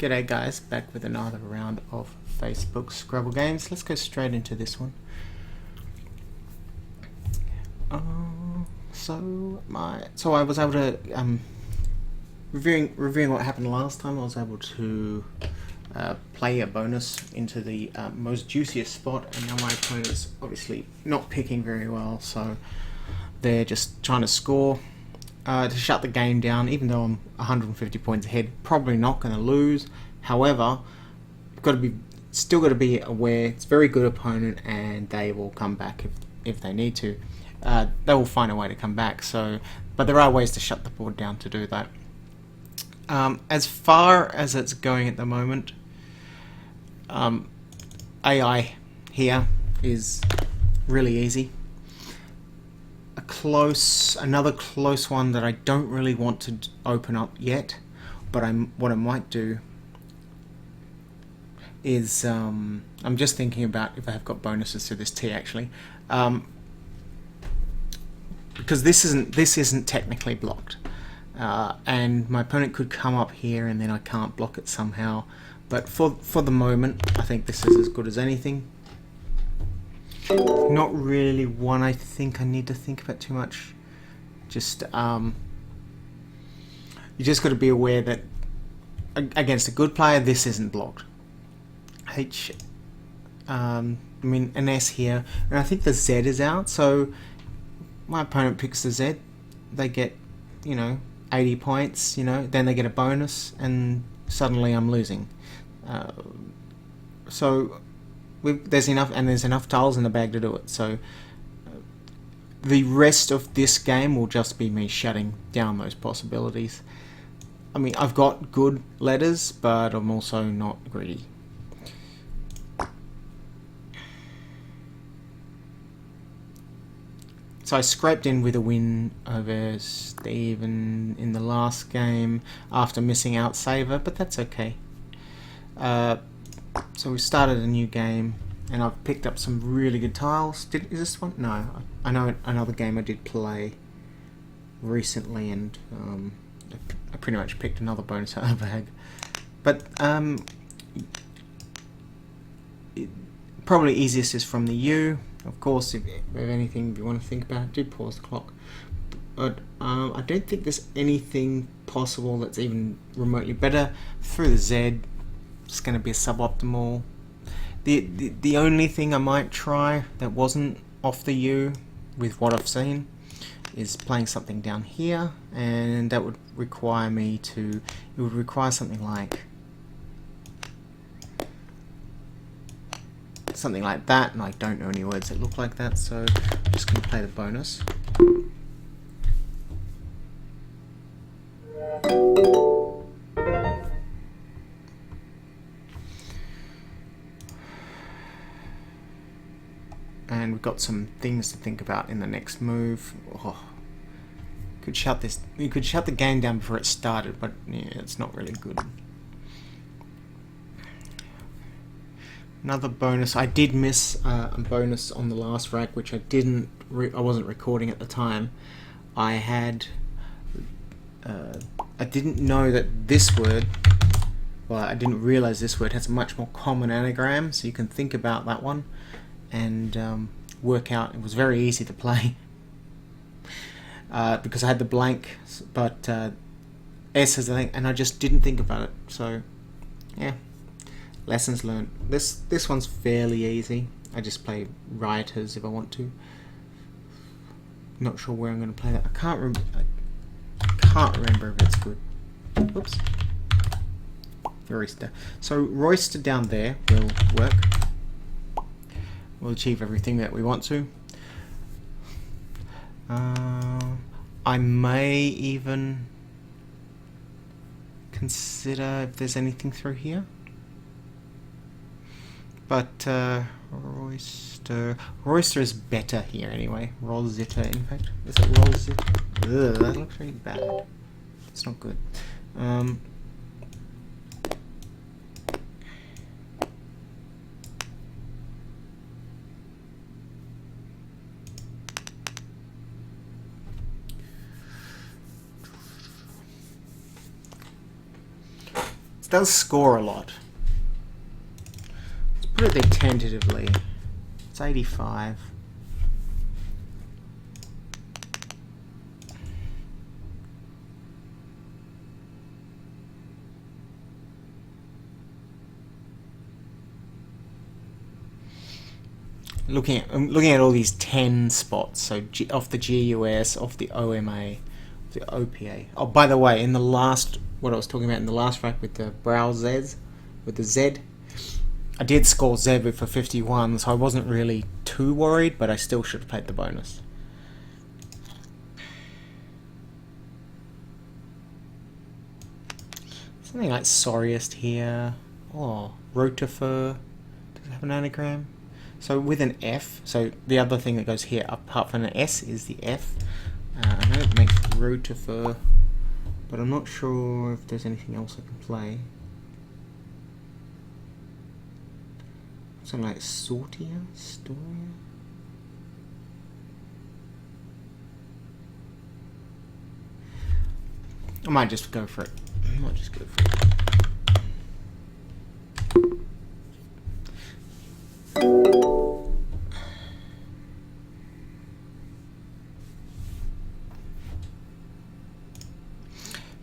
G'day guys, back with another round of Facebook Scrabble games. Let's go straight into this one. So I was able to reviewing what happened last time. I was able to play a bonus into the most juiciest spot, and now my opponent's obviously not picking very well, so they're just trying to score to shut the game down. Even though I'm 150 points ahead, probably not going to lose. However, still got to be aware it's a very good opponent, and they will come back if they need to. They will find a way to come back. But there are ways to shut the board down to do that. As far as it's going at the moment, AI here is really easy. Another close one that I don't really want to open up yet, but what I might do is I'm just thinking about if I have got bonuses to this T actually, because this isn't technically blocked, and my opponent could come up here and then I can't block it somehow. But for the moment, I think this is as good as anything. Not really one I think I need to think about too much. Just you just got to be aware that against a good player, this isn't blocked. I mean an S here, and I think the Z is out. So my opponent picks the Z, they get 80 points. Then they get a bonus, and suddenly I'm losing. So there's enough tiles in the bag to do it. So the rest of this game will just be me shutting down those possibilities. I mean, I've got good letters, but I'm also not greedy. So I scraped in with a win over Steven in the last game after missing out Saver, but that's okay. So we started a new game, and I've picked up some really good tiles. Is this one? No, I know another game I did play recently, and I pretty much picked another bonus out of the bag. But probably easiest is from the U. Of course, if anything you want to think about, do pause the clock. But I don't think there's anything possible that's even remotely better. Through the Z, it's going to be a suboptimal. The only thing I might try that wasn't off the U with what I've seen is playing something down here, and that would require something like that, and I don't know any words that look like that, so I'm just going to play the bonus. And we've got some things to think about in the next move. You could shut the game down before it started, but yeah, it's not really good. Another bonus. I did miss a bonus on the last rack, which I wasn't recording at the time. I didn't know that this word. Well, I didn't realize this word has a much more common anagram, so you can think about that one and work out. It was very easy to play because I had the blank, but S has a thing, and I just didn't think about it. So yeah. Lessons learned. This one's fairly easy. I just play rioters if I want to. Not sure where I'm going to play that. I can't remember if it's good. Oops. Royster. So Royster down there will work. We'll achieve everything that we want to. I may even consider if there's anything through here. But Royster is better here anyway. Rosetta, in fact. Is it Rosetta? Ugh, that looks really bad. It's not good. does score a lot. Let's put it there tentatively. It's 85. I'm looking at all these 10 spots. So off the GUS, off the OMA, the OPA. Oh, by the way, in the last, what I was talking about in the last rack with the brow Zs, with the Z, I did score Z for 51, so I wasn't really too worried, but I still should have played the bonus. Something like sorriest here. Oh, rotifer. Does it have an anagram? So with an F, so the other thing that goes here apart from an S is the F. I know it makes rotifer, but I'm not sure if there's anything else I can play. Something like sortia, storia. I might just go for it.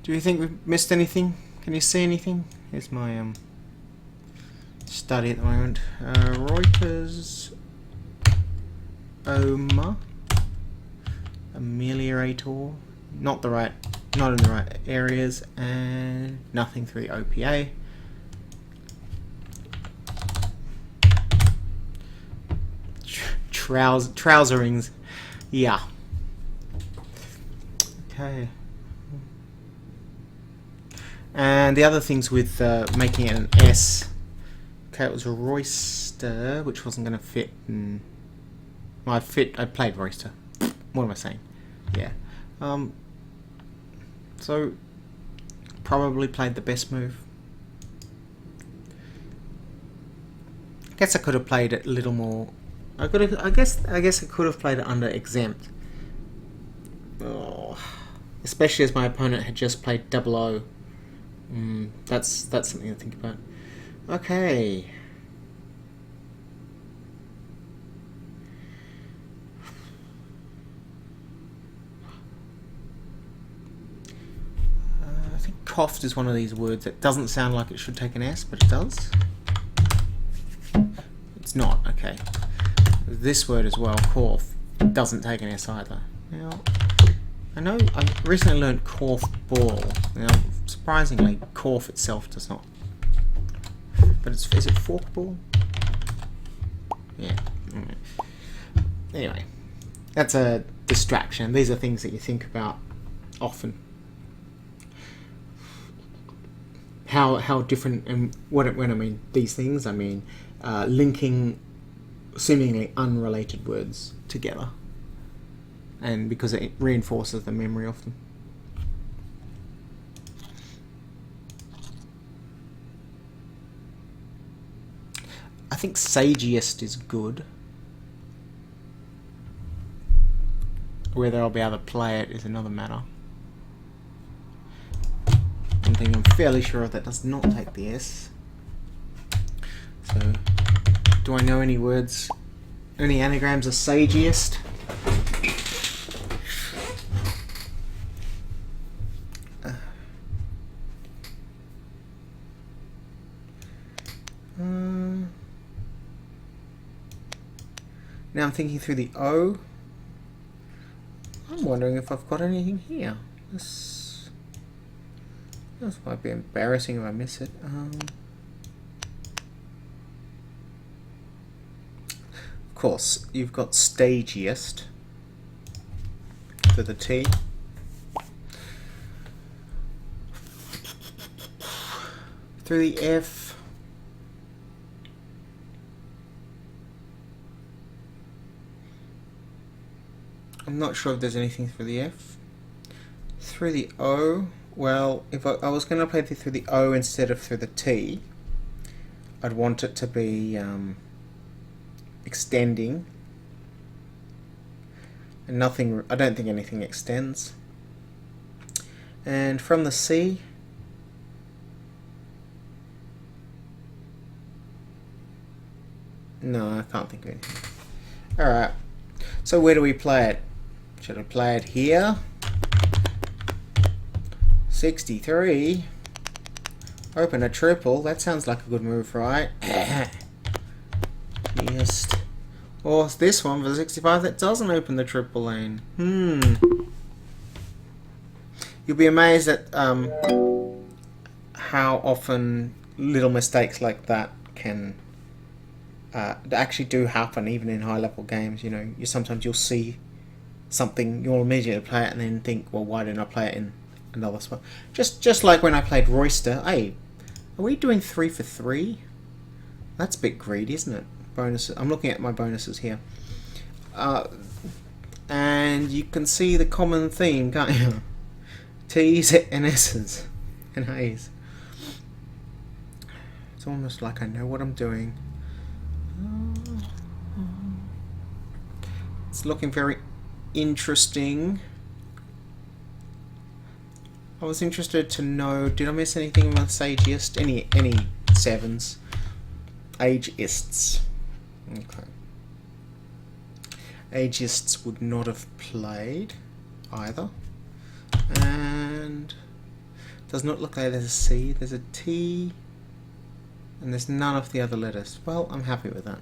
Do you think we've missed anything? Can you see anything? Here's my study at the moment. Reuters, OMA, ameliorator, not in the right areas, and nothing through the OPA. Trouserings, yeah. Okay. And the other things with making it an S, okay, it was a Royster, which wasn't going to fit. Well, I played Royster. What am I saying? Yeah. So probably played the best move. I guess I could have played it a little more. I guess I could have played it under exempt. Oh, especially as my opponent had just played 00. That's something to think about. Okay. I think coughed is one of these words that doesn't sound like it should take an S, but it does. It's not, okay. This word as well, cough, doesn't take an S either. Now, I know I recently learned cough ball. Now, surprisingly, cough itself does not. But is it forkball? Yeah. Anyway, that's a distraction. These are things that you think about often. How different, and when I mean these things, I mean linking seemingly unrelated words together, and because it reinforces the memory of them. I think sagiest is good. Whether I'll be able to play it is another matter. One thing I'm fairly sure of that does not take the S. So, do I know any words, any anagrams of sagiest? Now I'm thinking through the O. I'm wondering if I've got anything here. This might be embarrassing if I miss it. Of course, you've got stagiest for the T. Through the F. I'm not sure if there's anything through the F. Through the O, well, if I was going to play through the O instead of through the T, I'd want it to be extending. And nothing, I don't think anything extends. And from the C, No, I can't think of anything. Alright. So where do we play it? Should I play it here? 63. Open a triple. That sounds like a good move, right? Yes. Or this one for 65 that doesn't open the triple lane. You'll be amazed at how often little mistakes like that can actually do happen, even in high-level games. You know, sometimes you'll see something, you'll immediately play it and then think, well, why didn't I play it in another spot? Just like when I played Royster. Hey, are we doing 3 for 3? That's a bit greedy, isn't it? Bonuses. I'm looking at my bonuses here. And you can see the common theme, can't you? T's and S's and A's. It's almost like I know what I'm doing. It's looking very interesting. I was interested to know, did I miss anything with Sageist? Any sevens? Ageists. Okay. Ageists would not have played either. And does not look like there's a C, there's a T, and there's none of the other letters. Well, I'm happy with that.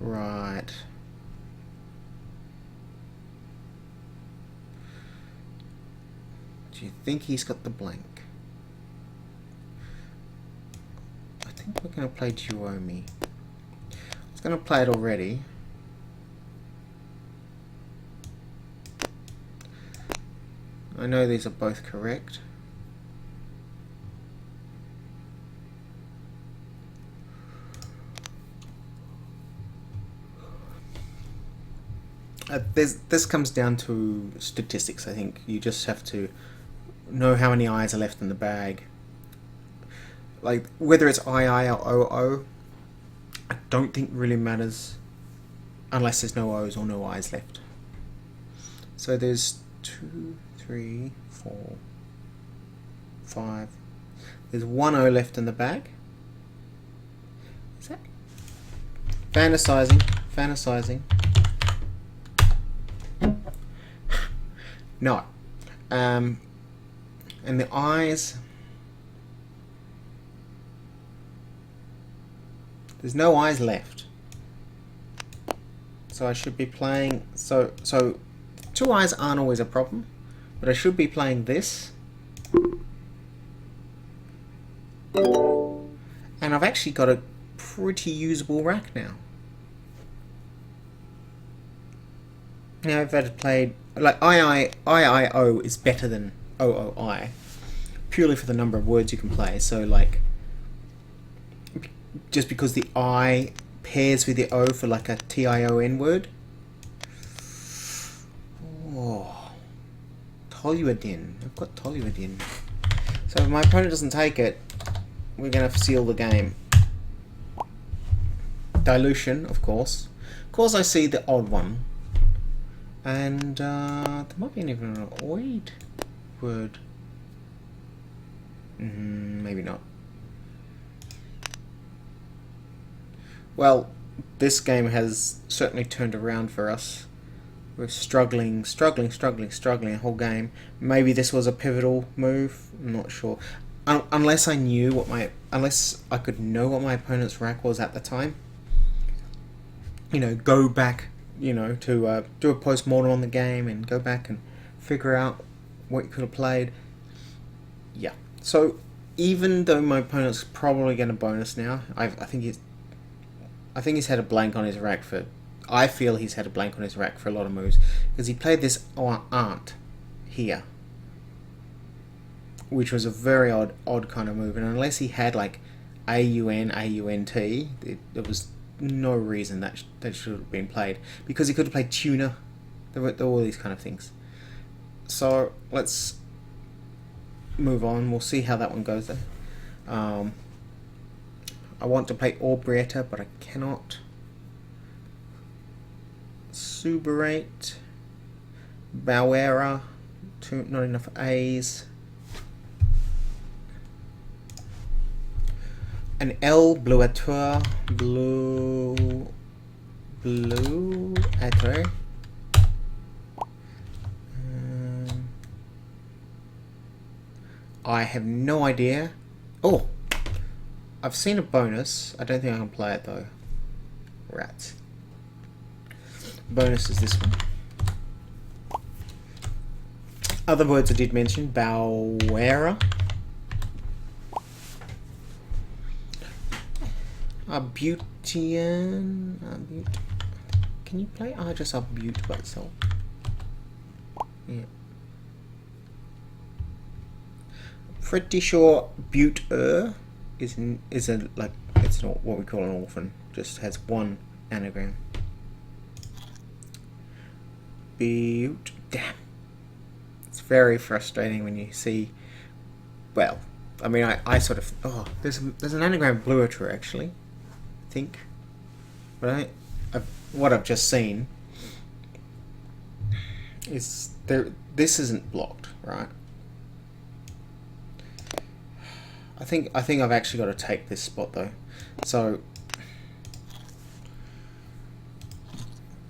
Right. Do you think he's got the blank? I think we're going to play Duomi. I was going to play it already. I know these are both correct. This comes down to statistics, I think. You just have to know how many I's are left in the bag. Like, whether it's II or OO, I don't think really matters unless there's no O's or no I's left. So there's 2, 3, 4, 5. There's 1 O left in the bag. Is that fantasizing? No. And the I's, there's no I's left. So I should be playing, so 2 I's aren't always a problem, but I should be playing this. And I've actually got a pretty usable rack now. Now I've had played, like IIO is better than OOI, purely for the number of words you can play. So like, just because the I pairs with the O for like a TION word. Oh, Toluidin. I've got Toluidin. So if my opponent doesn't take it, we're going to seal the game. Dilution, of course. Of course I see the odd one. And there might be even an oid word. Maybe not. Well, this game has certainly turned around for us. We're struggling the whole game. Maybe this was a pivotal move. I'm not sure. Unless I could know what my opponent's rack was at the time. You know, go back, you know, to do a post-mortem on the game and go back and figure out what you could have played. Yeah. So even though my opponent's probably going to bonus now, I think he's had a blank on his rack for. I feel he's had a blank on his rack for a lot of moves because he played this aunt here, which was a very odd kind of move. And unless he had like AUNT, there was no reason that should have been played, because he could have played tuna. There were all these kind of things. So let's move on. We'll see how that one goes there. I want to play Orbrietta, but I cannot. Suberate, Bauera, not enough A's. an L bluateur, bluateur. I have no idea. Oh, I've seen a bonus. I don't think I can play it though. Rats. Bonus is this one. Other words I did mention: Bauera, Arbutian. Can you play just Arbute by itself? Yeah. Pretty sure Butte is a like it's not what we call an orphan. Just has one anagram. Butte. Damn. It's very frustrating when you see. Well, I mean, I sort of there's an anagram bluator actually, I think, but what I've just seen is there. This isn't blocked, right? I think I've actually got to take this spot though. So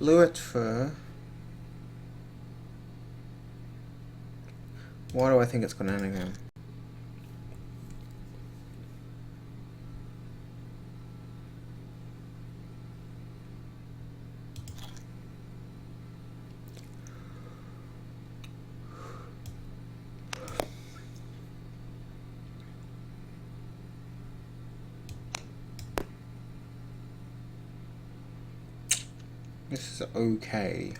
bluator. Why do I think it's got an anagram? This is okay.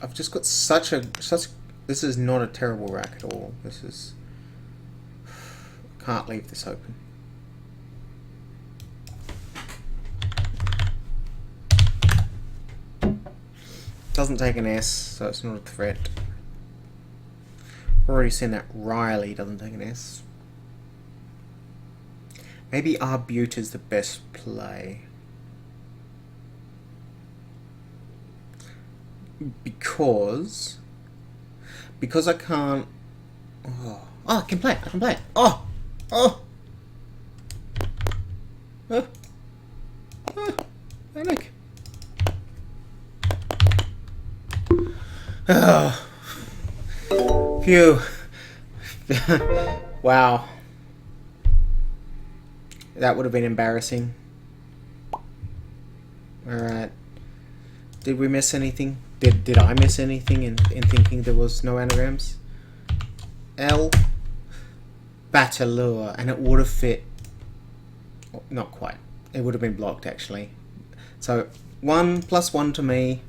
I've just got such. This is not a terrible rack at all. This is. Can't leave this open. Doesn't take an S, so it's not a threat. Already seen that Riley doesn't take an S. Maybe Arbute is the best play. Because I can't. I can play it. I can play it. Oh. Look. Phew. Wow. That would have been embarrassing. Alright. Did we miss anything? Did I miss anything in thinking there was no anagrams? L. Bataleur. And it would have fit. Not quite. It would have been blocked actually. So 1 + 1 to me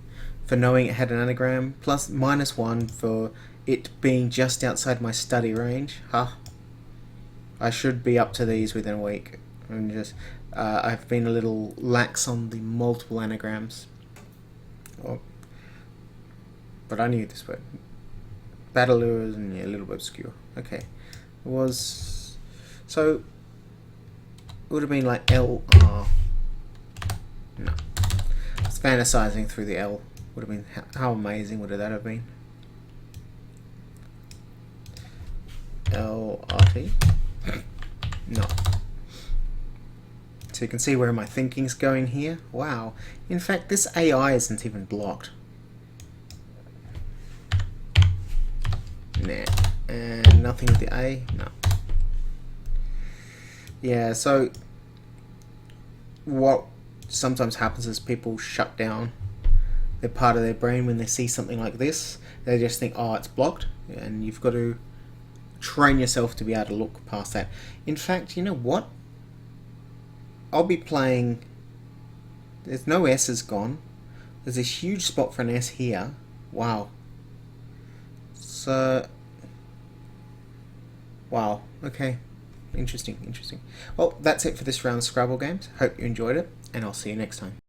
for knowing it had an anagram. -1 for it being just outside my study range. I should be up to these within a week. I'm just I've been a little lax on the multiple anagrams. But I knew this word. Battleurs and a little bit obscure. Okay. It was so it would have been like LR. No. It's fantasizing through the L. Would have been how amazing would that have been? LRT? No. So you can see where my thinking's going here. Wow. In fact, this AI isn't even blocked. Nah. And nothing with the A? No. Yeah, so what sometimes happens is people shut down their part of their brain when they see something like this. They just think, oh, it's blocked, and you've got to train yourself to be able to look past that. In fact, you know what? I'll be playing. There's no S's gone. There's a huge spot for an S here. Wow. So. Wow. Okay. Interesting. Well, that's it for this round of Scrabble games. Hope you enjoyed it, and I'll see you next time.